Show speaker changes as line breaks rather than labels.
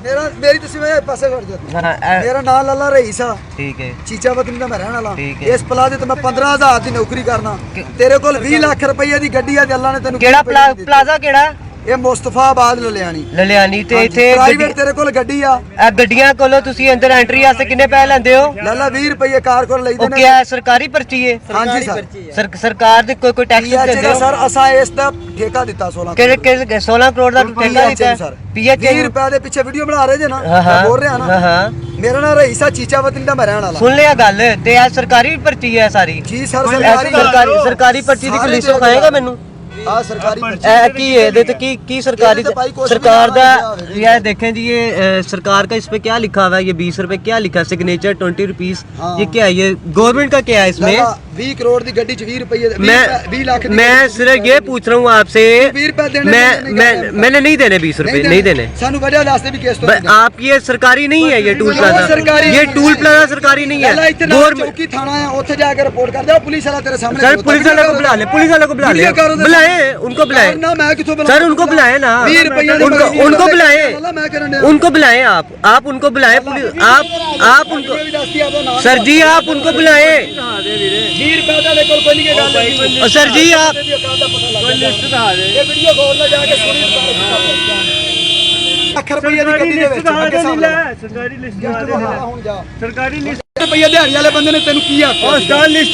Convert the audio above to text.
मेरी तस्वीर पासे कर जाती। मेरा नाम लल्ला रईसा, ठीक है, चीचा वतन का मैं रहने वाला। इस प्लाजे ते मैं 15,000 की नौकरी करना। तेरे कोल 20 लाख रुपए की गड्डी है, अल्लाह ने तेनू
केड़ा प्लाजा केड़ा?
ये मुस्तफाबाद ललियानी
ते इथे
प्राइवेट तेरे कोल गड्डी आ।
गड्डियां कोलो तुसी अंदर एंट्री वास्ते किन्ने पैसे लेंदे हो?
लल्ला 20 रुपए कार कोल लईदे ने।
क्या सरकारी पर्ची है?
हां जी सर,
सरकार दे कोई टैक्स देंदे हो?
सर असा इस दा ठेका दिता 16
केड़े 16 करोड़ दा ठेका दिता सर। पीएच
20 रुपए दे पीछे वीडियो बना रहे जे ना, बोल रहे ना। हां मेरा नाम रईसा चीचा वतन का मैं रहने वाला।
सुन लिया गल ते आ सरकारी पर्ची है सारी?
जी सर
सरकारी पर्ची दी लिस्ट दिखाएगा मेनू? सरकार दा ये देखें जी, ये सरकार का इस पे क्या लिखा हुआ है? ये 20 रुपए क्या लिखा है? Signature 20 rupees. ये क्या है? ये गवर्नमेंट का क्या है इसमें?
20 करोड़ की गड्डी 20 रुपए।
मैं सिर्फ ये पूछ रहा हूँ आपसे, मैंने नहीं देने 20 रुपए, नहीं देने। आप ये सरकारी नहीं है, ये टूल प्लाजा, ये टूल प्लाजा सरकारी नहीं है।
चौकी थाना है, उठे जाकर रिपोर्ट कर दे। पुलिस वाला तेरे सामने,
सर पुलिस वाले को बुला ले, पुलिस वाले को बुला ले, बुलाए उनको, बुलाए सर, उनको बुलाए ना, उनको बुलाए, उनको बुलाए, आप उनको बुलाए, आप उनको, सर जी आप उनको बुलाए, सर जी आप
सरकारी लिस्ट रुपये दिहाड़ी वाले बंदे ने तेन की लिस्ट